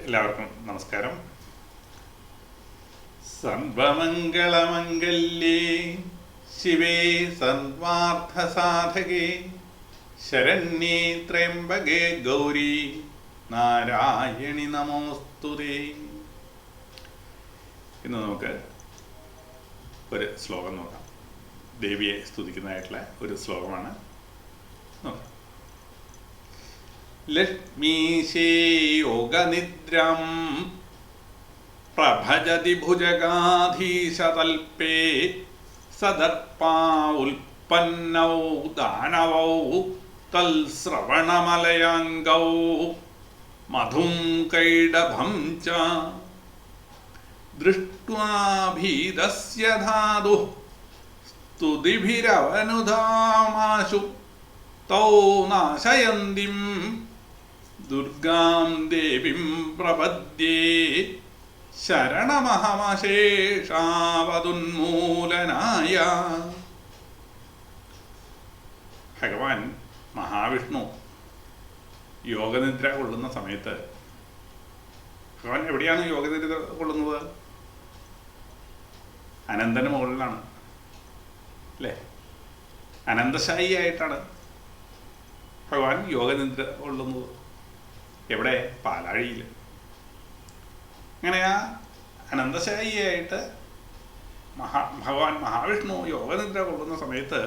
എല്ലാവർക്കും നമസ്കാരം. സർവമംഗളമംഗല്യേ ശിവേ സർവാർത്ഥസാധകേ ശരണ്യേ ത്രയംബകേ ഗൗരി നാരായണി നമോസ്തുതേ. ഇന്ന് നമുക്ക് ഒരു ശ്ലോകം നോക്കാം. ദേവിയെ സ്തുതിക്കുന്നതായിട്ടുള്ള ഒരു ശ്ലോകമാണ്. നോക്കാം. ലക്ഷ്മീശേ യോഗനിദ്രാം പ്രഭജതി ഭുജഗാധീശതൽപേ സദർപ്പാ ഉൽപ്പന്നൗ ദാനവൗ തൽശ്രവണമലയാംഗൗ മധും കൈഡഭം ച ദൃഷ്ട്വാ ഭീതസ്യ ധാതുഃ സ്തുതിഭിരവനുധാമാശു തൗ നാശയന്തിം ദുർഗാം ദേവീം പ്രപദ്യേ ശരണമഹമശേഷാവതുന്മൂലനായ. ഭഗവാൻ മഹാവിഷ്ണു യോഗനിദ്ര കൊള്ളുന്ന സമയത്ത്, ഭഗവാൻ എവിടെയാണ് യോഗനിദ്ര കൊള്ളുന്നത്? അനന്തന് മുകളിലാണ് അല്ലേ? അനന്തശായിയായിട്ടാണ് ഭഗവാൻ യോഗനിദ്ര കൊള്ളുന്നത്. എവിടെ? പാലാഴിയിൽ. അങ്ങനെ ആ അനന്തശായിയായിട്ട് ഭഗവാൻ മഹാവിഷ്ണു യോഗനിദ്ര കൊള്ളുന്ന സമയത്ത്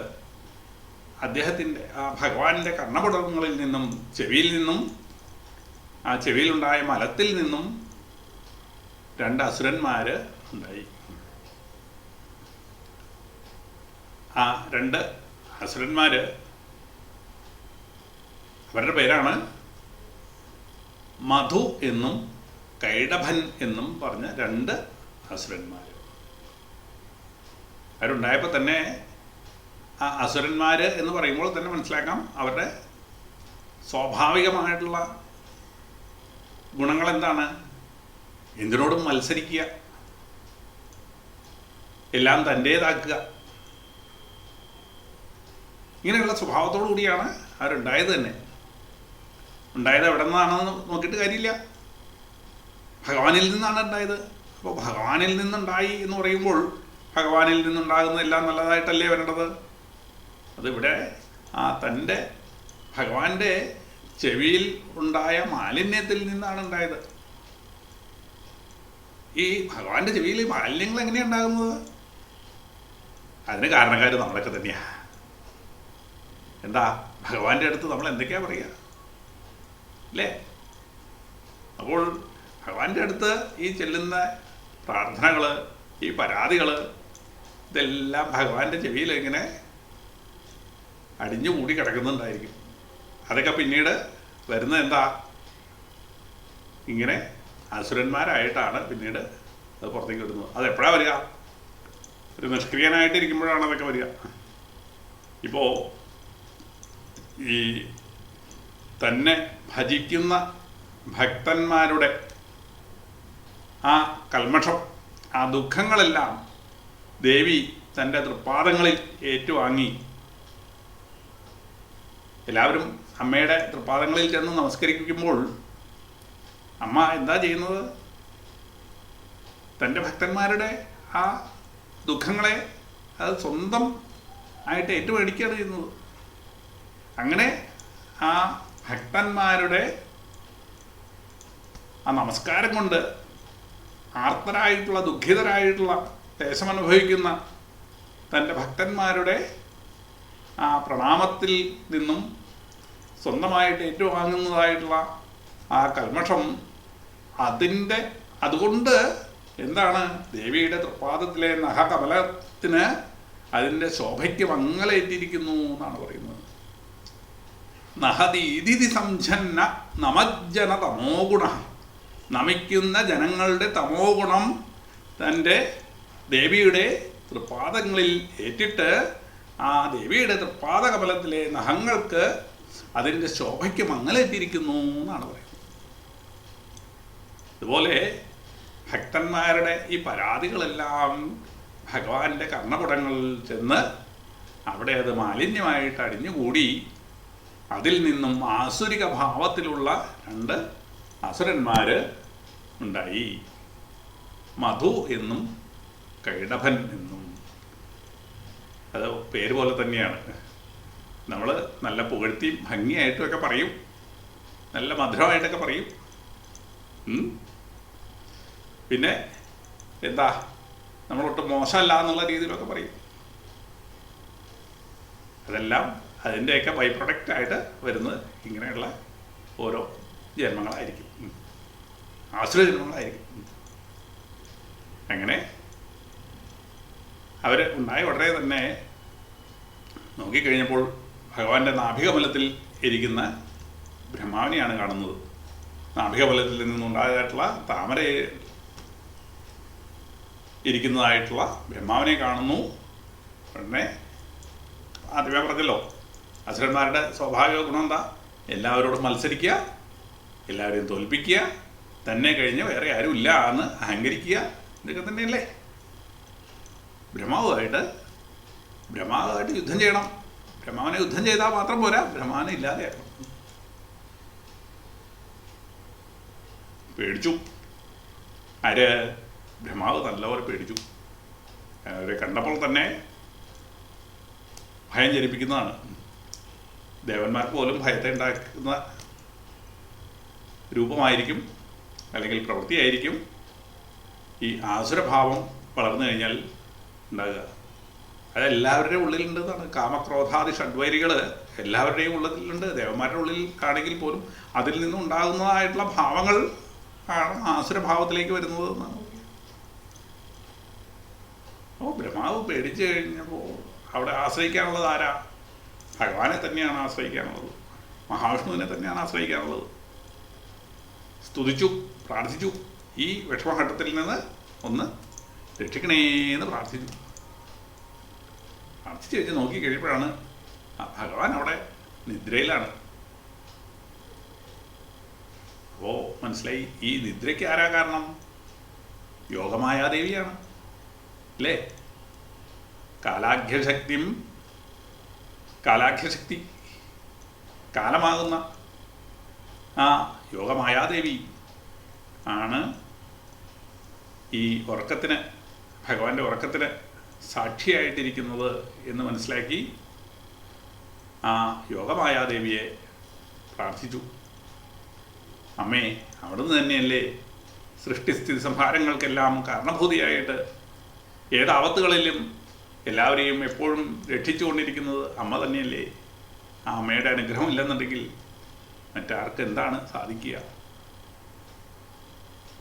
അദ്ദേഹത്തിൻ്റെ ആ ഭഗവാന്റെ കർണപുടങ്ങളിൽ നിന്നും ചെവിയിൽ നിന്നും ആ ചെവിയിലുണ്ടായ മലത്തിൽ നിന്നും രണ്ട് അസുരന്മാർ ഉണ്ടായി. ആ രണ്ട് അസുരന്മാർ, അവരുടെ പേരാണ് മധു എന്നും കൈഡഭൻ എന്നും പറഞ്ഞ രണ്ട് അസുരന്മാർ. അവരുണ്ടായപ്പോൾ തന്നെ ആ അസുരന്മാർ എന്ന് പറയുമ്പോൾ തന്നെ മനസ്സിലാക്കാം അവരുടെ സ്വാഭാവികമായിട്ടുള്ള ഗുണങ്ങൾ എന്താണ്? എന്തിനോടും മത്സരിക്കുക, എല്ലാം തൻ്റേതാക്കുക, ഇങ്ങനെയുള്ള സ്വഭാവത്തോടു കൂടിയാണ് അവരുണ്ടായത് തന്നെ. ഉണ്ടായത് എവിടെ നിന്നാണെന്ന് നോക്കിയിട്ട് കാര്യമില്ല, ഭഗവാനിൽ നിന്നാണ് ഉണ്ടായത്. അപ്പോൾ ഭഗവാനിൽ നിന്നുണ്ടായി എന്ന് പറയുമ്പോൾ ഭഗവാനിൽ നിന്നുണ്ടാകുന്ന എല്ലാം നല്ലതായിട്ടല്ലേ വരേണ്ടത്? അതിവിടെ ആ തൻ്റെ ഭഗവാന്റെ ചെവിയിൽ ഉണ്ടായ മാലിന്യത്തിൽ നിന്നാണ് ഉണ്ടായത്. ഈ ഭഗവാന്റെ ചെവിയിൽ മാലിന്യങ്ങൾ എങ്ങനെയാണ് ഉണ്ടാകുന്നത്? അതിന് കാരണക്കാർ നമ്മളൊക്കെ തന്നെയാണ്. എന്താ? ഭഗവാന്റെ അടുത്ത് നമ്മൾ എന്തൊക്കെയാ പറയുക അല്ലേ? അപ്പോൾ ഭഗവാന്റെ അടുത്ത് ഈ ചെല്ലുന്ന പ്രാർത്ഥനകൾ, ഈ പരാതികൾ, ഇതെല്ലാം ഭഗവാന്റെ ചെവിയിൽ ഇങ്ങനെ അടിഞ്ഞുകൂടി കിടക്കുന്നുണ്ടായിരിക്കും. അതൊക്കെ പിന്നീട് വരുന്നത് എന്താ? ഇങ്ങനെ അസുരന്മാരായിട്ടാണ് പിന്നീട് അത് പുറത്തേക്ക് വിടുന്നത്. അതെപ്പോഴാണ് വരിക? ഒരു നിഷ്ക്രിയനായിട്ടിരിക്കുമ്പോഴാണ് അതൊക്കെ വരിക. ഇപ്പോൾ ഈ തന്നെ ഭജിക്കുന്ന ഭക്തന്മാരുടെ ആ കൽമഷം, ആ ദുഃഖങ്ങളെല്ലാം ദേവി തൻ്റെ തൃപ്പാദങ്ങളിൽ ഏറ്റുവാങ്ങി. എല്ലാവരും അമ്മയുടെ തൃപ്പാദങ്ങളിൽ ചെന്ന് നമസ്കരിക്കുമ്പോൾ അമ്മ എന്താ ചെയ്യുന്നത്? തൻ്റെ ഭക്തന്മാരുടെ ആ ദുഃഖങ്ങളെ അത് സ്വന്തം ആയിട്ട് ഏറ്റുമേടിക്കുകയാണ് ചെയ്യുന്നത്. അങ്ങനെ ആ ഭക്തന്മാരുടെ ആ നമസ്കാരം കൊണ്ട് ആർത്തരായിട്ടുള്ള, ദുഃഖിതരായിട്ടുള്ള, ക്ലേശമനുഭവിക്കുന്ന തൻ്റെ ഭക്തന്മാരുടെ ആ പ്രണാമത്തിൽ നിന്നും സ്വന്തമായിട്ട് ഏറ്റുവാങ്ങുന്നതായിട്ടുള്ള ആ കൽമഷം, അതുകൊണ്ട് എന്താണ്? ദേവിയുടെ തൃപ്പാദത്തിലെ നഖകമലത്തിന് അതിൻ്റെ ശോഭയ്ക്ക് മങ്ങലേറ്റിരിക്കുന്നു എന്നാണ് പറയുന്നത്. നഹതീതി സംജന്ന നമജ്ജന തമോ ഗുണ. നമിക്കുന്ന ജനങ്ങളുടെ തമോ ഗുണം തൻ്റെ ദേവിയുടെ തൃപ്പാദങ്ങളിൽ ഏറ്റിട്ട് ആ ദേവിയുടെ തൃപ്പാദകമലത്തിലെ നഖങ്ങൾക്ക് അതിൻ്റെ ശോഭയ്ക്ക് മങ്ങലേറ്റിരിക്കുന്നു എന്നാണ് പറയുന്നത്. അതുപോലെ ഭക്തന്മാരുടെ ഈ പരാതികളെല്ലാം ഭഗവാന്റെ കർണപുടങ്ങളിൽ ചെന്ന് അവിടെ അത് മാലിന്യമായിട്ട് അടിഞ്ഞുകൂടി അതിൽ നിന്നും ആസുരിക ഭാവത്തിലുള്ള രണ്ട് അസുരന്മാർ ഉണ്ടായി. മധു എന്നും കൈടഭൻ എന്നും. അത് പേര് പോലെ തന്നെയാണ്. നമ്മൾ നല്ല പുകഴ്ത്തിയും ഭംഗിയായിട്ടുമൊക്കെ പറയും, നല്ല മധുരമായിട്ടൊക്കെ പറയും. പിന്നെ എന്താ, നമ്മളൊട്ടും മോശമല്ല എന്നുള്ള രീതിയിലൊക്കെ പറയും. അതെല്ലാം അതിൻ്റെയൊക്കെ ബൈ പ്രൊഡക്റ്റായിട്ട് വരുന്നത് ഇങ്ങനെയുള്ള ഓരോ ജന്മങ്ങളായിരിക്കും, ആശ്രിത ജന്മങ്ങളായിരിക്കും. അങ്ങനെ അവർ ഉണ്ടായ ഉടനെ തന്നെ നോക്കിക്കഴിഞ്ഞപ്പോൾ ഭഗവാന്റെ നാഭികമലത്തിൽ ഇരിക്കുന്ന ബ്രഹ്മാവിനെയാണ് കാണുന്നത്. നാഭികമലത്തിൽ നിന്നുണ്ടായതായിട്ടുള്ള താമര ഇരിക്കുന്നതായിട്ടുള്ള ബ്രഹ്മാവിനെ കാണുന്നു. ഉടനെ ആദ്യമേ പറഞ്ഞല്ലോ, അസുരന്മാരുടെ സ്വാഭാവിക ഗുണം എന്താ? എല്ലാവരോടും മത്സരിക്കുക, എല്ലാവരെയും തോൽപ്പിക്കുക, തന്നെ കഴിഞ്ഞ് വേറെ ആരും ഇല്ല എന്ന് അഹങ്കരിക്കുക. ഇതൊക്കെ തന്നെയല്ലേ ബ്രഹ്മാവുമായിട്ട് യുദ്ധം ചെയ്യണം. ബ്രഹ്മാവിനെ യുദ്ധം ചെയ്താൽ മാത്രം പോരാ, ബ്രഹ്മാവിനെ ഇല്ലാതെയാക്കണം. പേടിച്ചു. ആര്? ബ്രഹ്മാവ് നല്ലപോലെ പേടിച്ചു. അവരെ കണ്ടപ്പോൾ തന്നെ ഭയം ജനിപ്പിക്കുന്നതാണ്. ദേവന്മാർക്ക് പോലും ഭയത്തെ ഉണ്ടാക്കുന്ന രൂപമായിരിക്കും, അല്ലെങ്കിൽ പ്രവൃത്തിയായിരിക്കും ഈ ആസുരഭാവം വളർന്നു കഴിഞ്ഞാൽ ഉണ്ടാകുക. അതെല്ലാവരുടെയും ഉള്ളിലുണ്ടെന്നാണ്. കാമക്രോധാദി ഷഡ്വൈരികൾ എല്ലാവരുടെയും ഉള്ളിലുണ്ട്. ദേവന്മാരുടെ ഉള്ളിൽ ആണെങ്കിൽ പോലും അതിൽ നിന്നും ഉണ്ടാകുന്നതായിട്ടുള്ള ഭാവങ്ങൾ ആണ് ആസുരഭാവത്തിലേക്ക് വരുന്നത് എന്നാണ്. ബ്രഹ്മാവ് പേടിച്ചു കഴിഞ്ഞപ്പോൾ അവിടെ ആശ്രയിക്കാനുള്ളത് ആരാ? ഭഗവാനെ തന്നെയാണ് ആശ്രയിക്കാനുള്ളത്, മഹാവിഷ്ണുവിനെ തന്നെയാണ് ആശ്രയിക്കാനുള്ളത്. സ്തുതിച്ചു, പ്രാർത്ഥിച്ചു, ഈ വിഷമഘട്ടത്തിൽ നിന്ന് ഒന്ന് രക്ഷിക്കണേന്ന് പ്രാർത്ഥിച്ചു. പ്രാർത്ഥിച്ചു വെച്ച് നോക്കി കഴിയുമ്പോഴാണ് ഭഗവാൻ അവിടെ നിദ്രയിലാണ്. അപ്പോൾ മനസ്സിലായി, ഈ നിദ്രയ്ക്ക് ആരാ കാരണം? യോഗമായാദേവിയാണ് അല്ലേ? കാലാഖ്യശക്തി, കാലമാകുന്ന ആ യോഗമായാദേവി ആണ് ഈ ഉറക്കത്തിന്, ഭഗവാന്റെ ഉറക്കത്തിന് സാക്ഷിയായിട്ടിരിക്കുന്നത് എന്ന് മനസ്സിലാക്കി ആ യോഗമായാദേവിയെ പ്രാർത്ഥിച്ചു. അമ്മേ, അവിടുന്ന് തന്നെയല്ലേ സൃഷ്ടിസ്ഥിതി സംഹാരങ്ങൾക്കെല്ലാം കാരണഭൂതിയായിട്ട് ഏതാപത്തുകളിലും എല്ലാവരെയും എപ്പോഴും രക്ഷിച്ചുകൊണ്ടിരിക്കുന്നത് അമ്മ തന്നെയല്ലേ? ആ അമ്മയുടെ അനുഗ്രഹം ഇല്ലെന്നുണ്ടെങ്കിൽ മറ്റാർക്ക് എന്താണ് സാധിക്കുക?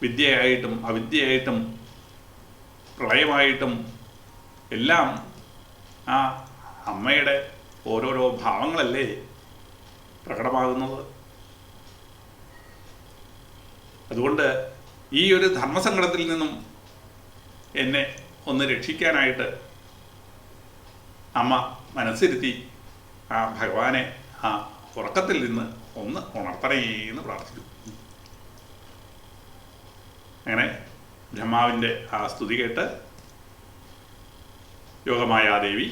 വിദ്യയായിട്ടും അവിദ്യയായിട്ടും പ്രളയമായിട്ടും എല്ലാം ആ അമ്മയുടെ ഓരോരോ ഭാവങ്ങളല്ലേ പ്രകടമാകുന്നത്. അതുകൊണ്ട് ഈ ഒരു ധർമ്മസങ്കടത്തിൽ നിന്നും എന്നെ ഒന്ന് രക്ഷിക്കാനായിട്ട് അമ്മ മനസ്സിരുത്തി ആ ഭഗവാനെ ആ ഉറക്കത്തിൽ നിന്ന് ഒന്ന് ഉണർത്തണേ എന്ന് പ്രാർത്ഥിച്ചു. അങ്ങനെ ബ്രഹ്മാവിൻ്റെ ആ സ്തുതി കേട്ട് യോഗമായാദേവി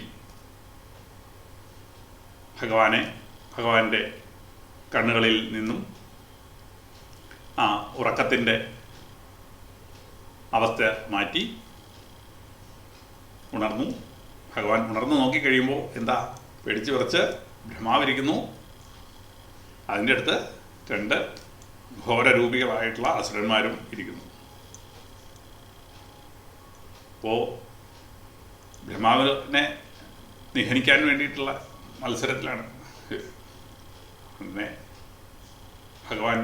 ഭഗവാന്റെ കണ്ണുകളിൽ നിന്നും ആ ഉറക്കത്തിൻ്റെ അവസ്ഥ മാറ്റി ഉണർന്നു. ഭഗവാൻ ഉണർന്നു നോക്കിക്കഴിയുമ്പോൾ എന്താ, പേടിച്ച് വിറച്ച് ബ്രഹ്മാവിരിക്കുന്നു. അതിൻ്റെ അടുത്ത് രണ്ട് ഘോരരൂപികളായിട്ടുള്ള അസുരന്മാരും ഇരിക്കുന്നു. അപ്പോൾ ബ്രഹ്മാവിനെ നിഹനിക്കാൻ വേണ്ടിയിട്ടുള്ള മത്സരത്തിലാണ്. അങ്ങനെ ഭഗവാൻ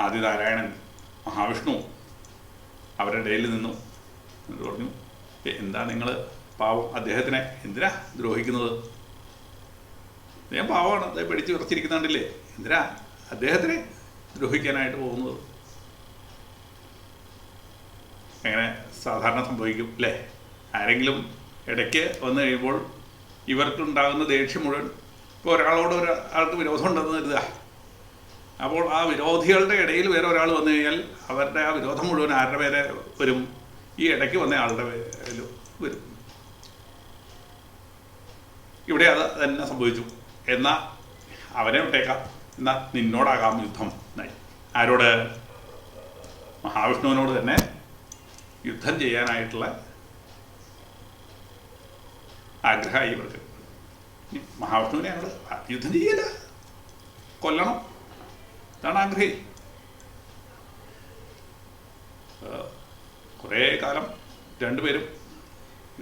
ആദിനാരായണൻ മഹാവിഷ്ണു അവരുടെ ഇടയിൽ നിന്നു എന്ന് പറഞ്ഞു, എന്താ നിങ്ങൾ പാവം അദ്ദേഹത്തിനെ എന്തിനാ ദ്രോഹിക്കുന്നത്? അദ്ദേഹം പാവമാണ്, അദ്ദേഹം പിടിച്ച് വിറച്ചിരിക്കുന്നുണ്ടല്ലേ, എന്തിനാ അദ്ദേഹത്തിനെ ദ്രോഹിക്കാനായിട്ട് പോകുന്നത്? അങ്ങനെ സാധാരണ സംഭവിക്കും അല്ലേ? ആരെങ്കിലും ഇടയ്ക്ക് വന്നു കഴിയുമ്പോൾ ഇവർക്കുണ്ടാകുന്ന ദേഷ്യം മുഴുവൻ, ഇപ്പോൾ ഒരാൾക്ക് വിരോധം ഉണ്ടെന്ന് കരുതുക. അപ്പോൾ ആ വിരോധികളുടെ ഇടയിൽ വേറെ ഒരാൾ വന്നു കഴിഞ്ഞാൽ അവരുടെ ആ വിരോധം മുഴുവൻ ആരുടെ പേരെ വരും? ഈ ഇടയ്ക്ക് വന്ന ആളുടെ പേരിൽ വരും. ഇവിടെ അത് തന്നെ സംഭവിച്ചു. എന്നാൽ അവനെ വിട്ടേക്കാം, എന്നാൽ നിന്നോടാകാം യുദ്ധം എന്നായി. ആരോട്? മഹാവിഷ്ണുവിനോട് തന്നെ യുദ്ധം ചെയ്യാനായിട്ടുള്ള ആഗ്രഹമായി ഇവർക്ക്. മഹാവിഷ്ണുവിനെ ഞങ്ങൾ യുദ്ധം ചെയ്യല, കൊല്ലണം, ഇതാണ് ആഗ്രഹം. കുറേ കാലം രണ്ടുപേരും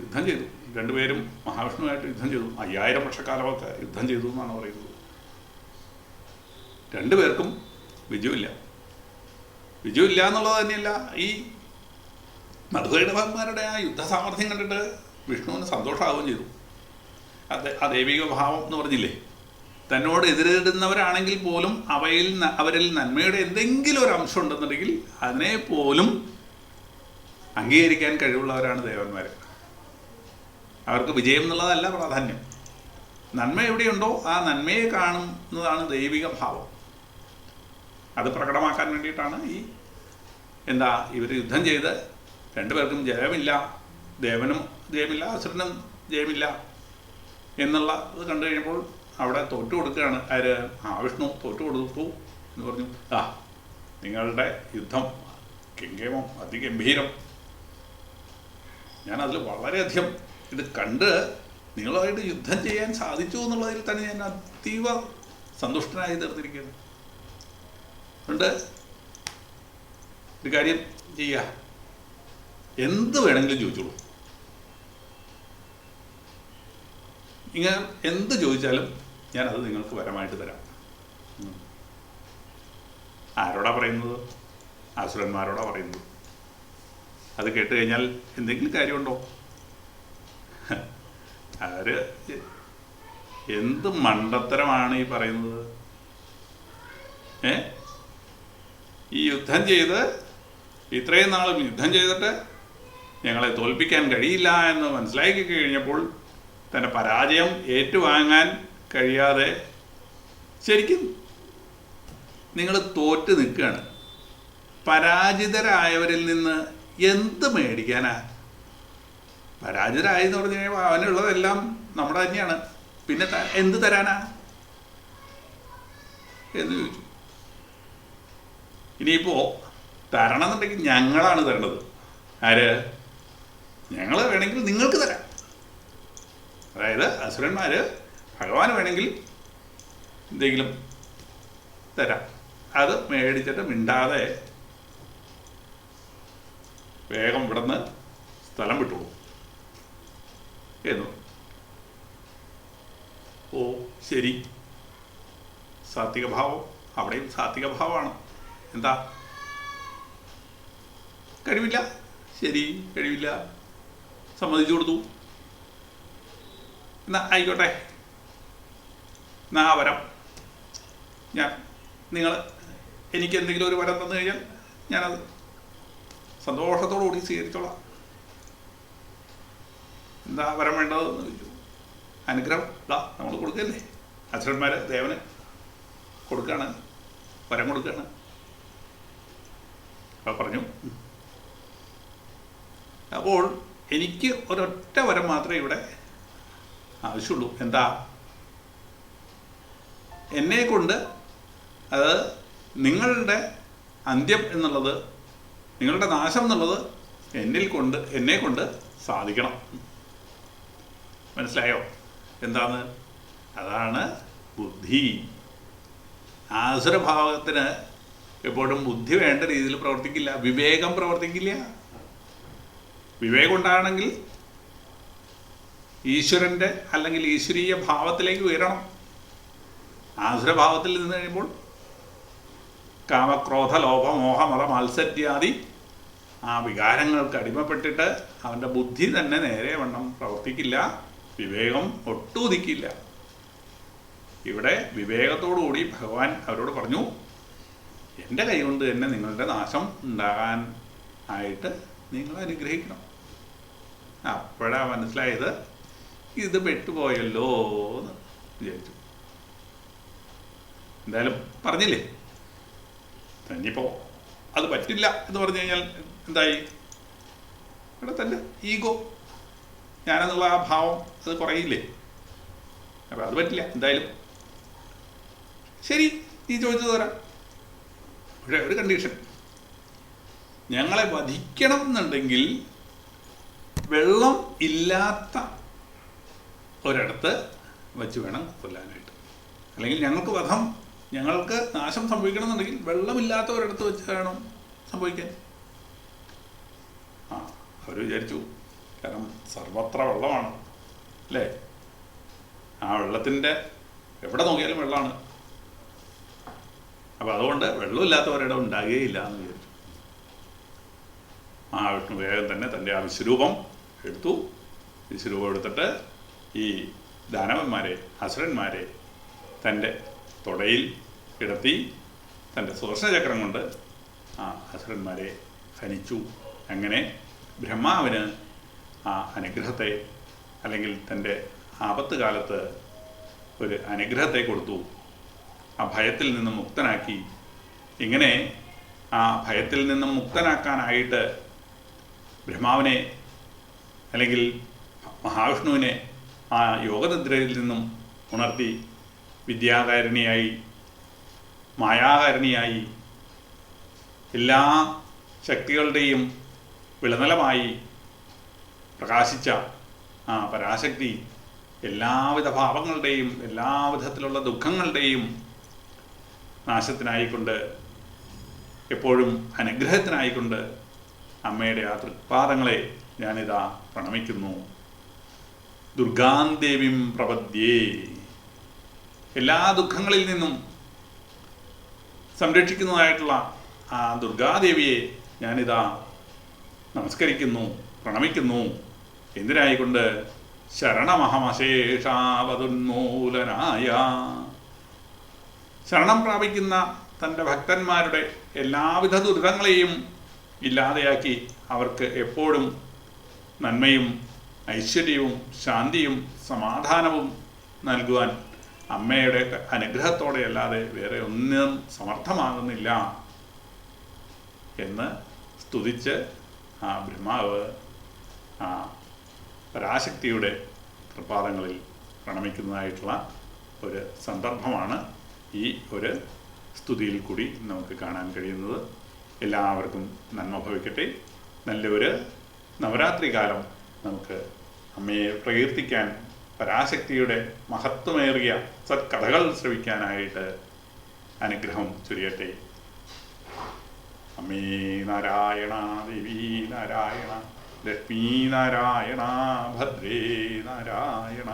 യുദ്ധം ചെയ്തു. രണ്ടുപേരും മഹാവിഷ്ണുവായിട്ട് യുദ്ധം ചെയ്തു. 5000 വർഷക്കാലമൊക്കെ യുദ്ധം ചെയ്തു എന്നാണ് പറയുന്നത്. രണ്ടുപേർക്കും വിജയമില്ല. വിജയമില്ല എന്നുള്ളത് തന്നെയല്ല, ഈ മധുരൈടവന്മാരുടെ ആ യുദ്ധസാമർഥ്യം കണ്ടിട്ട് വിഷ്ണുവിന് സന്തോഷമാവുകയും ചെയ്തു. ആ ദൈവിക ഭാവം എന്ന് പറഞ്ഞില്ലേ, തന്നോട് എതിരിടുന്നവരാണെങ്കിൽ പോലും അവരിൽ നന്മയുടെ എന്തെങ്കിലും ഒരു അംശം ഉണ്ടെന്നുണ്ടെങ്കിൽ അതിനെ പോലും അംഗീകരിക്കാൻ കഴിവുള്ളവരാണ് ദേവന്മാർ. അവർക്ക് വിജയം എന്നുള്ളതല്ല പ്രാധാന്യം. നന്മ എവിടെയുണ്ടോ ആ നന്മയെ കാണുന്നതാണ് ദൈവിക ഭാവം. അത് പ്രകടമാക്കാൻ വേണ്ടിയിട്ടാണ് ഇവർ യുദ്ധം ചെയ്ത് രണ്ടുപേർക്കും ജയമില്ല, ദേവനും ജയമില്ല, അസുരനും ജയമില്ല എന്നുള്ള ഇത് കണ്ടു കഴിഞ്ഞപ്പോൾ അവിടെ തോറ്റു കൊടുക്കുകയാണ്. മഹാവിഷ്ണു തോറ്റു കൊടുത്തു എന്ന് പറഞ്ഞു. നിങ്ങളുടെ യുദ്ധം കെങ്കേമം അതിഗംഭീരം, ഞാനതിൽ വളരെയധികം ഇത് കണ്ട് നിങ്ങളുമായിട്ട് യുദ്ധം ചെയ്യാൻ സാധിച്ചു എന്നുള്ളതിൽ തന്നെ ഞാൻ അതീവ സന്തുഷ്ടനായി തീർന്നിരിക്കുകയാണ്. അതുകൊണ്ട് ഒരു കാര്യം ചെയ്യുക, എന്ത് വേണമെങ്കിലും ചോദിച്ചോളൂ. ഇങ്ങനെ എന്ത് ചോദിച്ചാലും ഞാനത് നിങ്ങൾക്ക് വരമായിട്ട് തരാം. ആരോടാ പറയുന്നത്? അസുരന്മാരോടാ പറയുന്നത്. അത് കേട്ട് കഴിഞ്ഞാൽ എന്തെങ്കിലും കാര്യമുണ്ടോ? അവര് എന്ത് മണ്ടത്തരമാണ് ഈ പറയുന്നത്. ഈ യുദ്ധം ചെയ്ത് ഇത്രയും നാളും യുദ്ധം ചെയ്തിട്ട് ഞങ്ങളെ തോൽപ്പിക്കാൻ കഴിയില്ല എന്ന് മനസ്സിലാക്കി കഴിഞ്ഞപ്പോൾ തൻ്റെ പരാജയം ഏറ്റുവാങ്ങാൻ കഴിയാതെ ശരിക്കും നിങ്ങൾ തോറ്റ് നിൽക്കുകയാണ്. പരാജിതരായവരിൽ നിന്ന് എന്ത് മേടിക്കാനാ? പരാജിതരായെന്ന് പറഞ്ഞു കഴിഞ്ഞാൽ അവനുള്ളതെല്ലാം നമ്മുടെ തന്നെയാണ്, പിന്നെ എന്ത് തരാനാ എന്ന് ചോദിച്ചു. ഇനിയിപ്പോൾ തരണം എന്നുണ്ടെങ്കിൽ ഞങ്ങളാണ് തരേണ്ടത്. ആര്? ഞങ്ങൾ വേണമെങ്കിൽ നിങ്ങൾക്ക് തരാം. അതായത് അസുരന്മാർ ഭഗവാന് വേണമെങ്കിൽ എന്തെങ്കിലും തരാം. അത് മേടിച്ചിട്ട് മിണ്ടാതെ വേഗം ഇവിടുന്ന് സ്ഥലം വിട്ടോളൂ എന്ന്. ഓ ശരി, സാത്വിക ഭാവം, അവിടെയും സാത്വിക ഭാവമാണ്. എന്താ കഴിവില്ല? ശരി, കഴിവില്ല, സമ്മതിച്ചു കൊടുത്തു. എന്നാ ആയിക്കോട്ടെ, എന്നാ ആ വരം എനിക്ക് എന്തെങ്കിലും ഒരു വരം തന്നു കഴിഞ്ഞാൽ ഞാനത് സന്തോഷത്തോടു കൂടി സ്വീകരിച്ചോളാം. എന്താ വരം വേണ്ടതെന്ന് ചോദിച്ചു. അനുഗ്രഹം നമ്മൾ കൊടുക്കല്ലേ, അസുരന്മാർ ദേവന് കൊടുക്കുകയാണ്, വരം കൊടുക്കുകയാണ്. അപ്പോൾ പറഞ്ഞു, അപ്പോൾ എനിക്ക് ഒരൊറ്റ വരം മാത്രമേ ഇവിടെ ആവശ്യമുള്ളൂ. എന്താ? എന്നെക്കൊണ്ട്, അത് നിങ്ങളുടെ അന്ത്യം എന്നുള്ളത്, നിങ്ങളുടെ നാശം എന്നുള്ളത് എന്നെക്കൊണ്ട് സാധിക്കണം. മനസ്സിലായോ എന്താണ്? അതാണ് ബുദ്ധി. ആസുരഭാവത്തിന് എപ്പോഴും ബുദ്ധി വേണ്ട രീതിയിൽ പ്രവർത്തിക്കില്ല, വിവേകം പ്രവർത്തിക്കില്ല. വിവേകം ഉണ്ടാകണമെങ്കിൽ ഈശ്വരൻ്റെ അല്ലെങ്കിൽ ഈശ്വരീയ ഭാവത്തിലേക്ക് ഉയരണം. ആസുരഭാവത്തിൽ നിന്ന് കഴിയുമ്പോൾ കാമക്രോധ ലോഭ മോഹ മത മത്സര്യാദി ആ വികാരങ്ങൾക്ക് അടിമപ്പെട്ടിട്ട് അവൻ്റെ ബുദ്ധി തന്നെ നേരെ വണ്ണം പ്രവർത്തിക്കില്ല, വിവേകം ഒട്ടും ഉദിക്കില്ല. ഇവിടെ വിവേകത്തോടുകൂടി ഭഗവാൻ അവരോട് പറഞ്ഞു, എൻ്റെ കൈ കൊണ്ട് തന്നെ നിങ്ങളുടെ നാശം ഉണ്ടാകാൻ ആയിട്ട് നിങ്ങൾ അനുഗ്രഹിക്കണം. അപ്പോഴാണ് മനസ്സിലായത് ഇത് പെട്ടുപോയല്ലോ എന്ന് വിചാരിച്ചു. എന്തായാലും പറഞ്ഞില്ലേ, തന്നിപ്പോൾ അത് പറ്റില്ല എന്ന് പറഞ്ഞു കഴിഞ്ഞാൽ എന്തായി? ഇവിടെ തന്നെ ഈഗോ, ഞാനെന്നുള്ള ആ ഭാവം അത് കുറയില്ലേ? അപ്പം അത് പറ്റില്ല. എന്തായാലും ശരി, നീ ചോദിച്ചത് തരാം, പക്ഷേ ഒരു കണ്ടീഷൻ, ഞങ്ങളെ വധിക്കണം എന്നുണ്ടെങ്കിൽ വെള്ളം ഇല്ലാത്ത ഒരിടത്ത് വച്ച് വേണം കൊല്ലാനായിട്ട്. അല്ലെങ്കിൽ ഞങ്ങൾക്ക് നാശം സംഭവിക്കണം എന്നുണ്ടെങ്കിൽ വെള്ളമില്ലാത്ത ഒരിടത്ത് വെച്ച് വേണം സംഭവിക്കാൻ. അവർ വിചാരിച്ചു, കാരണം സർവത്ര വെള്ളമാണ് അല്ലേ, ആ വെള്ളത്തിൻ്റെ എവിടെ നോക്കിയാലും വെള്ളമാണ്, അപ്പം അതുകൊണ്ട് വെള്ളമില്ലാത്തവരിടം ഉണ്ടാകുകയില്ല എന്ന് വിചാരിച്ചു. വിഷ്ണു വേഗം തന്നെ തൻ്റെ ആ വിശ്വരൂപം എടുത്തു. വിശ്വരൂപം എടുത്തിട്ട് ഈ ദാനവന്മാരെ, അസുരന്മാരെ തൻ്റെ തൊടയിൽ കിടത്തി തൻ്റെ സുദർശനചക്രം കൊണ്ട് ആ അസുരന്മാരെ ഹനിച്ചു. അങ്ങനെ ബ്രഹ്മാവിന് ആ അനുഗ്രഹത്തെ, അല്ലെങ്കിൽ തൻ്റെ ആപത്ത് കാലത്ത് ഒരു അനുഗ്രഹത്തെ കൊടുത്തു. ആ ഭയത്തിൽ നിന്നും മുക്തനാക്കി. ഇങ്ങനെ ആ ഭയത്തിൽ നിന്നും മുക്തനാക്കാനായിട്ട് ബ്രഹ്മാവിനെ, അല്ലെങ്കിൽ മഹാവിഷ്ണുവിനെ ആ യോഗനിദ്രയിൽ നിന്നും ഉണർത്തി വിദ്യാകാരിണിയായി, മായാകാരിണിയായി, എല്ലാ ശക്തികളുടെയും വിളനിലമായി പ്രകാശിച്ച ആ പരാശക്തി എല്ലാവിധ ഭാവങ്ങളുടെയും എല്ലാവിധത്തിലുള്ള ദുഃഖങ്ങളുടെയും നാശത്തിനായിക്കൊണ്ട്, എപ്പോഴും അനുഗ്രഹത്തിനായിക്കൊണ്ട് അമ്മയുടെ ആ തൃപ്പാദങ്ങളെ ഞാനിതാ പ്രണമിക്കുന്നു. ദുർഗാദേവീം പ്രപദ്യേ. എല്ലാ ദുഃഖങ്ങളിൽ നിന്നും സംരക്ഷിക്കുന്നതായിട്ടുള്ള ആ ദുർഗാദേവിയെ ഞാനിതാ നമസ്കരിക്കുന്നു, പ്രണമിക്കുന്നു. എന്തിനായിക്കൊണ്ട്? ശരണമഹമശേഷാവതുന്മൂലനായ. ശരണം പ്രാപിക്കുന്ന തൻ്റെ ഭക്തന്മാരുടെ എല്ലാവിധ ദുരിതങ്ങളെയും ഇല്ലാതെയാക്കി അവർക്ക് എപ്പോഴും നന്മയും ഐശ്വര്യവും ശാന്തിയും സമാധാനവും നൽകുവാൻ അമ്മയുടെ അനുഗ്രഹത്തോടെ അല്ലാതെ വേറെ ഒന്നും സമർത്ഥമാകുന്നില്ല എന്ന് സ്തുതിച്ച് ആ ബ്രഹ്മാവ് ആ പരാശക്തിയുടെ തൃപ്പാദങ്ങളിൽ പ്രണമിക്കുന്നതായിട്ടുള്ള ഒരു സന്ദർഭമാണ് ഈ ഒരു സ്തുതിയിൽ കൂടി നമുക്ക് കാണാൻ കഴിയുന്നത്. എല്ലാവർക്കും നന്മ ഭവിക്കട്ടെ. നല്ലൊരു നവരാത്രി കാലം നമുക്ക് അമ്മയെ പ്രകീർത്തിക്കാൻ, പരാശക്തിയുടെ മഹത്വമേറിയ സത്കഥകൾ ശ്രവിക്കാനായിട്ട് അനുഗ്രഹം ചൊരിയട്ടെ. അമ്മേ നാരായണ, ദേവി നാരായണ, ലക്ഷ്മീ നാരായണ, ഭദ്രേ നാരായണ.